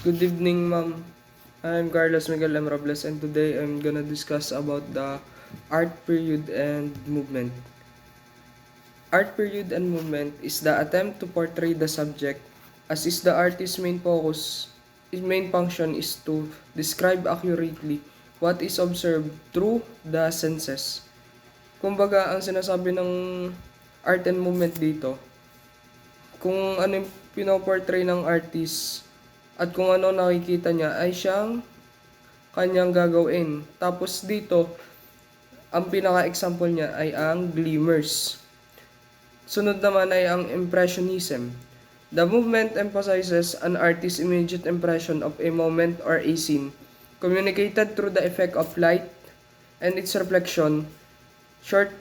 Good evening, ma'am. I'm Carlos Miguel M. Robles, and today I'm gonna discuss about the art period and movement. Art period and movement is the attempt to portray the subject as is the artist's main focus. His main function is to describe accurately what is observed through the senses. Kumbaga, ang sinasabi ng art and movement dito, kung ano yung pinoportray ng artist at kung ano nakikita niya ay siyang kanyang gagawin. Tapos dito, ang pinaka-example niya ay ang glimmers. Sunod naman ay ang impressionism. The movement emphasizes an artist's immediate impression of a moment or a scene, communicated through the effect of light and its reflection, short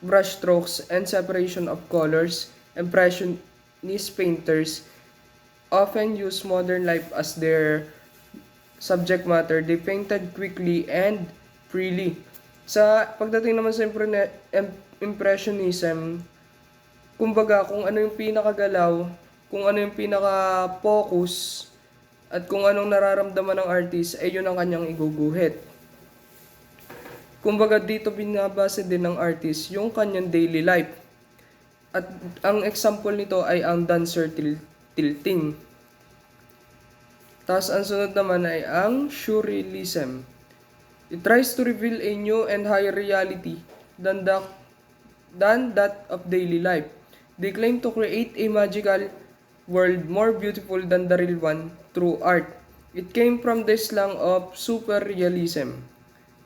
brushstrokes, and separation of colors. Impressionist painters often use modern life as their subject matter. They painted quickly and freely. Sa pagdating naman sa impressionism, kumbaga kung ano yung pinakagalaw, kung ano yung pinaka-focus, at kung anong nararamdaman ng artist, ay yun ang kanyang iguguhit. Kumbaga dito binabase din ng artist yung kanyang daily life. At ang example nito ay ang dancer tilting. Tapos ang sunod naman ay ang surrealism. It tries to reveal a new and higher reality than that of daily life. They claim to create a magical world more beautiful than the real one through art. It came from the slang of superrealism.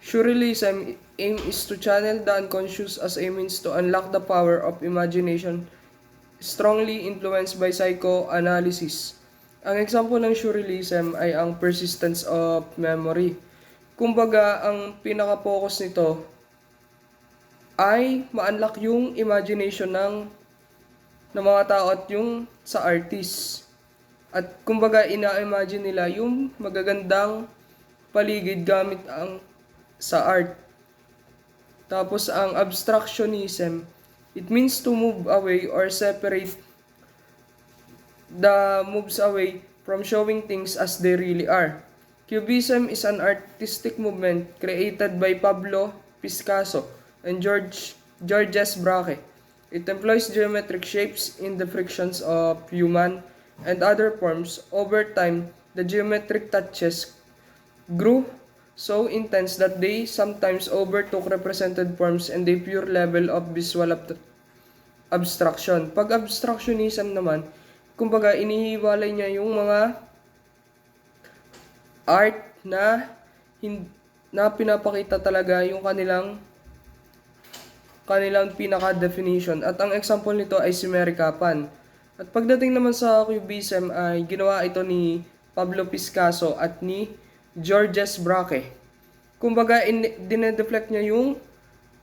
Surrealism aim is to channel the unconscious as a means to unlock the power of imagination, strongly influenced by psychoanalysis. Ang example ng surrealism ay ang persistence of memory. Kumbaga, ang pinaka-focus nito ay ma-unlock yung imagination ng mga tao at yung sa artist. At kumbaga, ina-imagine nila yung magagandang paligid gamit ang sa art. Tapos ang abstractionism, it means to move away or separate the moves away from showing things as they really are. Cubism is an artistic movement created by Pablo Picasso and Georges Braque. It employs geometric shapes in the frictions of human and other forms. Over time, the geometric touches grew so intense that they sometimes overtook represented forms and a pure level of visual abstraction. Pag abstractionism naman, kumbaga inihiwalay niya yung mga art na pinapakita talaga yung kanilang pinaka-definition. At ang example nito ay si Mary Capan. At pagdating naman sa Cubism ay ginawa ito ni Pablo Picasso at ni Georges Braque. Kumbaga, dinedeflect niya yung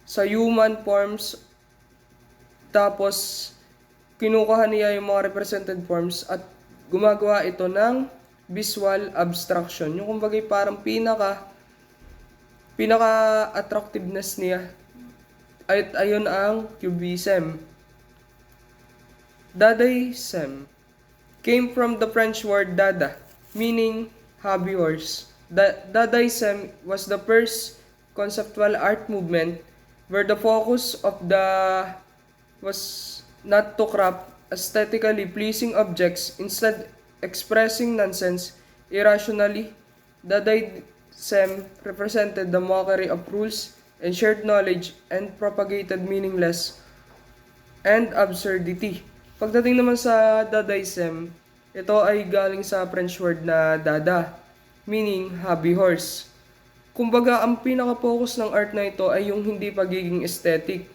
sa human forms, tapos kinukuha niya yung mga represented forms at gumagawa ito ng visual abstraction. Yung kumbaga parang pinaka-attractiveness niya. At ayun ang Cubism. Dadaism came from the French word dada, meaning hobby horse. Dadaism was the first conceptual art movement where the focus of the was not to craft aesthetically pleasing objects, instead expressing nonsense irrationally. Dadaism represented the mockery of rules and shared knowledge and propagated meaningless and absurdity. Pagdating naman sa Dadaism, ito ay galing sa French word na dada, meaning hobby horse. Kumbaga, ang pinaka-focus ng art na ito ay yung hindi pagiging aesthetic.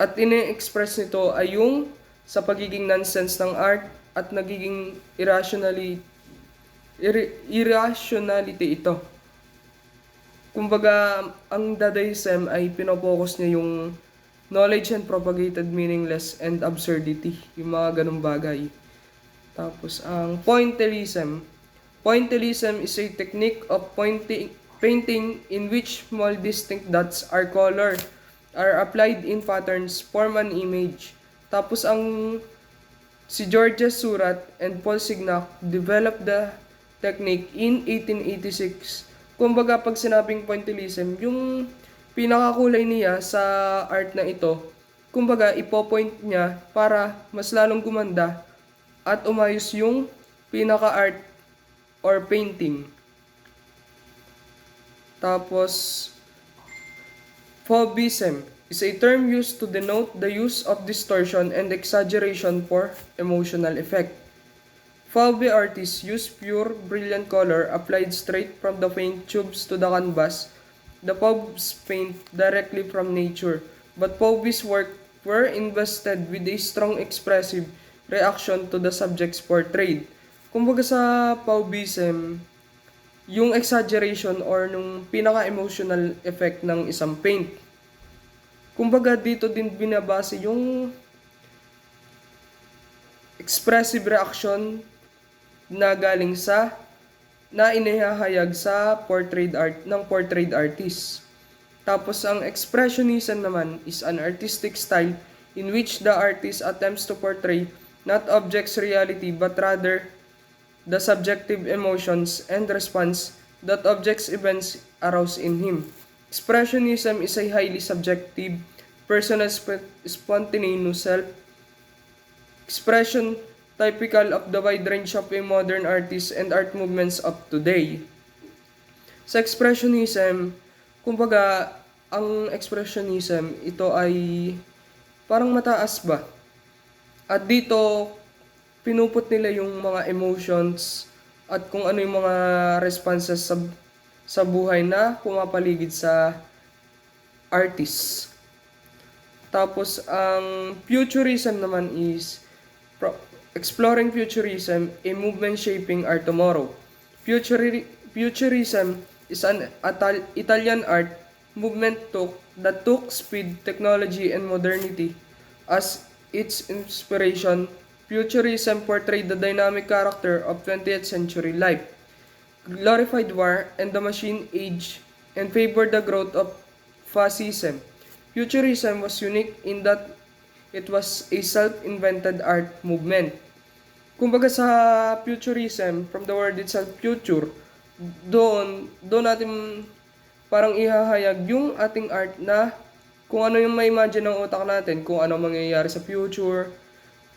At ine-express nito ay yung sa pagiging nonsense ng art at nagiging irrationality ito. Kumbaga, ang Dadaism ay pinopokus niya yung knowledge and propagated meaningless and absurdity. Yung mga ganong bagay. Tapos, ang pointillism. Pointillism is a technique of painting in which small distinct dots are applied in patterns, form an image. Tapos, ang Si Georges Seurat and Paul Signac developed the technique in 1886. Kumbaga pag sinabing pointillism, yung pinakakulay niya sa art na ito, kumbaga ipo-point niya para mas lalong gumanda at umayos yung pinaka-art or painting. Tapos, Fauvism is a term used to denote the use of distortion and exaggeration for emotional effect. Fauve artists use pure, brilliant color applied straight from the paint tubes to the canvas. The Fauves paint directly from nature, but Fauve's work were invested with a strong expressive reaction to the subjects portrayed. Kumbaga sa Fauvism, yung exaggeration or nung pinaka-emotional effect ng isang paint. Kumbaga dito din binabase yung expressive reaction na galing sa na inihahayag sa portrait art ng portrait artist. Tapos ang expressionism naman is an artistic style in which the artist attempts to portray not objects reality but rather the subjective emotions and response that objects events arouse in him. Expressionism is a highly subjective, personal spontaneous self-expression typical of the wide range of a modern artists and art movements of today. Sa expressionism, kumbaga, ang expressionism, ito ay parang mataas ba? At dito, pinuput nila yung mga emotions at kung ano yung mga responses sa buhay na pumapaligid sa artist. Tapos, ang futurism naman is exploring futurism, a movement shaping our tomorrow. Futurism is an Italian art movement that took speed, technology, and modernity as its inspiration. Futurism portrayed the dynamic character of 20th century life, glorified war and the machine age, and favored the growth of fascism. Futurism was unique in that it was a self-invented art movement. Kumbaga sa futurism, from the word itself, future, doon natin parang ihahayag yung ating art na kung ano yung ma-imagine ng utak natin, kung ano mangyayari sa future.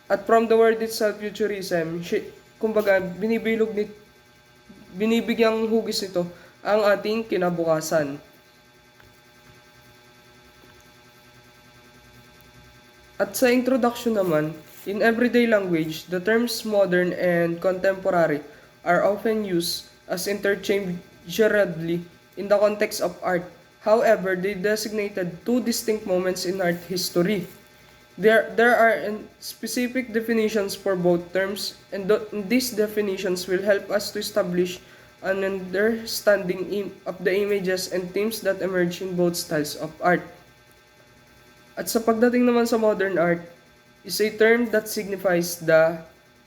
At from the word itself, futurism, kumbaga binibigyang hugis nito ang ating kinabukasan. At sa introduction naman, in everyday language, the terms modern and contemporary are often used as interchangeably in the context of art. However, they designated two distinct moments in art history. There are specific definitions for both terms, and these definitions will help us to establish an understanding of the images and themes that emerge in both styles of art. At sa pagdating naman sa modern art, is a term that signifies the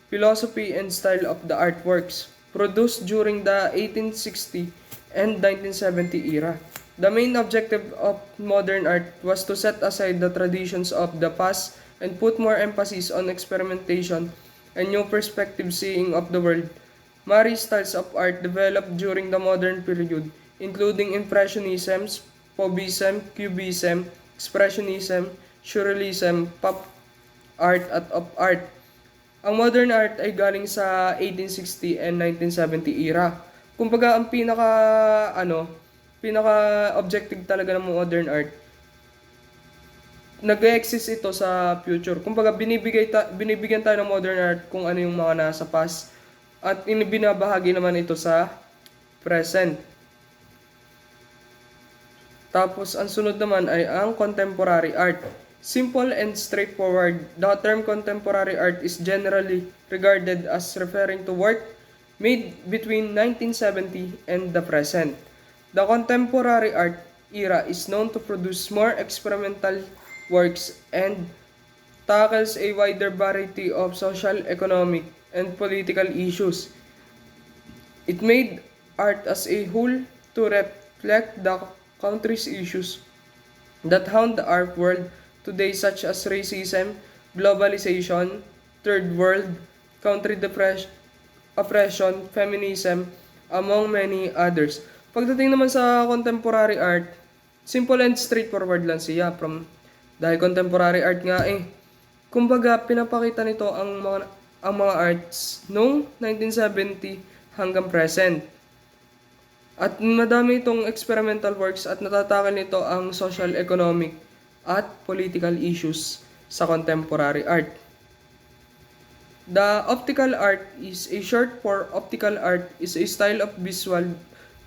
philosophy and style of the artworks produced during the 1860 and 1970 era. The main objective of modern art was to set aside the traditions of the past and put more emphasis on experimentation and new perspective seeing of the world. Many styles of art developed during the modern period, including Impressionism, Fauvism, Cubism, Expressionism, Surrealism, Pop art at of art. Ang modern art ay galing sa 1860 and 1970 era. Kumbaga ang pinaka-objective talaga ng modern art, nag-exist ito sa future. Kumbaga binibigyan tayo ng modern art kung ano yung mga nasa past at binabahagi naman ito sa present. Tapos ang sunod naman ay ang contemporary art. Simple and straightforward, the term contemporary art is generally regarded as referring to work made between 1970 and the present. The contemporary art era is known to produce more experimental works and tackles a wider variety of social, economic, and political issues. It made art as a whole to reflect the country's issues that haunt the art world today, such as racism, globalization, third world, country oppression, feminism, among many others. Pagdating naman sa contemporary art, simple and straightforward lang siya dahil contemporary art nga kumbaga pinapakita nito ang mga arts noong 1970 hanggang present. At madami itong experimental works at natatakal nito ang social, economic at political issues sa contemporary art. The optical art is a short for optical art is a style of visual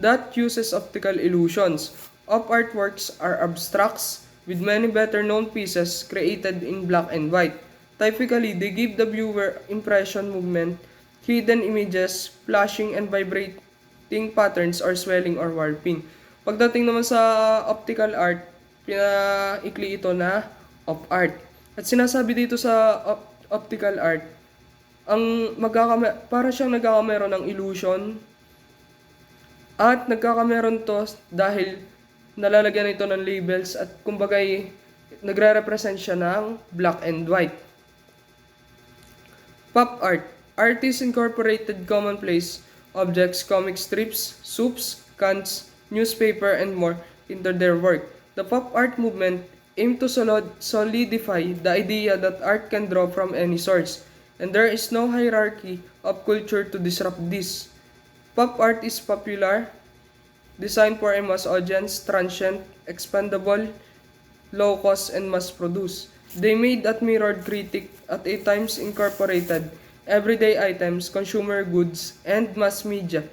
that uses optical illusions. Of artworks are abstracts with many better known pieces created in black and white. Typically, they give the viewer impression movement, hidden images, flashing and vibrating patterns or swelling or warping. Pagdating naman sa optical art, pinaikli ito na op art. At sinasabi dito sa optical art, para siyang nagkakameron ng illusion at nagkakameron to dahil nalalagyan ito ng labels at kumbagay nagre-represent siya ng black and white. Pop art. Artists incorporated commonplace objects, comic strips, soups, cans, newspaper, and more into their work. The pop art movement aimed to solidify the idea that art can draw from any source, and there is no hierarchy of culture to disrupt this. Pop art is popular, designed for a mass audience, transient, expandable, low cost, and mass produced. They made at mirrored critic at a times incorporated everyday items, consumer goods, and mass media,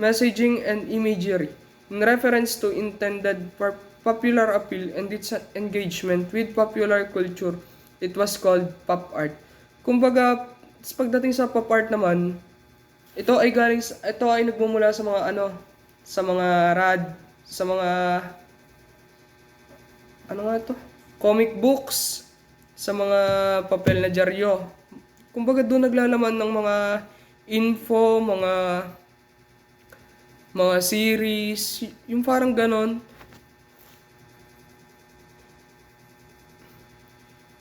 messaging and imagery, in reference to intended for popular appeal and its engagement with popular culture. It was called pop art. Kumbaga, pagdating sa pop art naman, ito ay nagmumula sa mga sa mga sa mga comic books, sa mga papel na dyaryo. Kumbaga doon naglalaman ng mga info, mga series, yung parang ganon.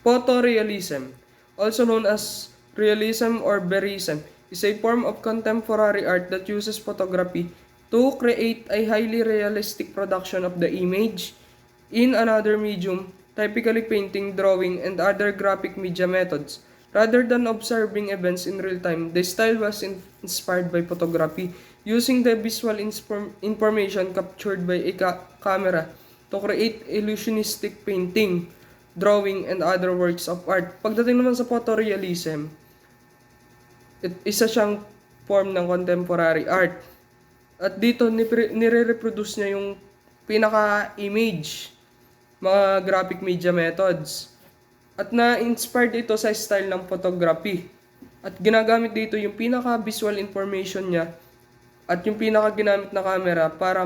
Photorealism, also known as realism or verism, is a form of contemporary art that uses photography to create a highly realistic production of the image in another medium, typically painting, drawing, and other graphic media methods. Rather than observing events in real time, the style was inspired by photography, using the visual information captured by a camera to create illusionistic painting, drawing, and other works of art. Pagdating naman sa photorealism, isa siyang form ng contemporary art. At dito, nire-reproduce niya yung pinaka-image, mga graphic media methods. At na-inspired ito sa style ng photography. At ginagamit dito yung pinaka-visual information niya at yung pinaka-ginamit na camera para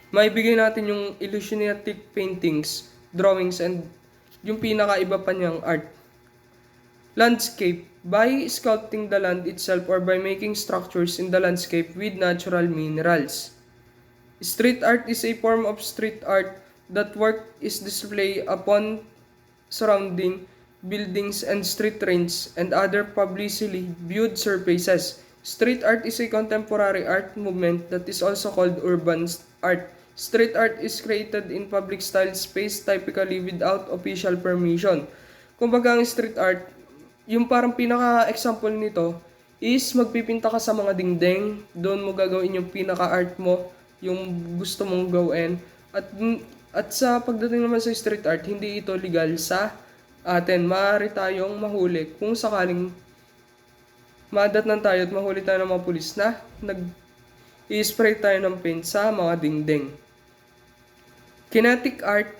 maibigay natin yung illusionistic paintings, drawings, and yung pinaka-iba pa niyang art. Landscape. By sculpting the land itself or by making structures in the landscape with natural minerals. Street art is a form of street art that work is displayed upon surrounding buildings and street trains and other publicly viewed surfaces. Street art is a contemporary art movement that is also called urban art. Street art is created in public style space typically without official permission. Kumbaga ang street art, yung parang pinaka-example nito is magpipinta ka sa mga dingding, doon mo gagawin yung pinaka-art mo, yung gusto mong gawin. At sa pagdating naman sa street art, hindi ito legal sa atin. Maaari tayong mahuli kung sakaling madatnan tayo at mahuli tayo ng mga pulis na nag-i-spray tayo ng paint sa mga dingding. Kinetic art,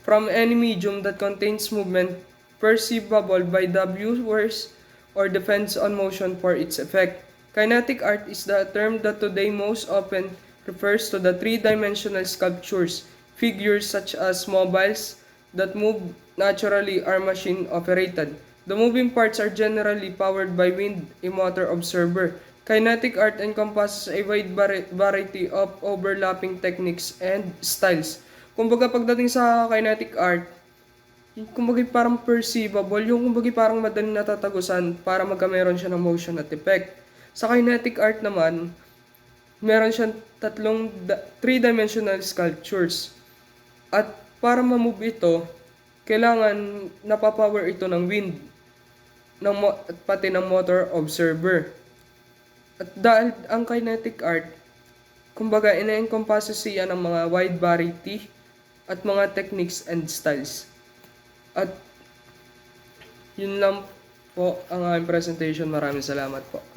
from any medium that contains movement perceivable by the viewers or depends on motion for its effect. Kinetic art is the term that today most often refers to the three-dimensional sculptures, figures such as mobiles that move naturally are machine-operated. The moving parts are generally powered by wind, a motor observer. Kinetic art encompasses a wide variety of overlapping techniques and styles. Kumbaga pagdating sa kinetic art, kumbaga parang perceivable, yung kumbaga parang madaling natatagusan para magkameron siya ng motion at effect. Sa kinetic art naman, meron siyang three-dimensional sculptures. At para ma-move ito, kailangan napapower ito ng wind at pati ng motor observer. At dahil ang kinetic art, kumbaga ina-encompasses siya ng mga wide variety at mga techniques and styles. At yun lang po ang aking presentation. Maraming salamat po.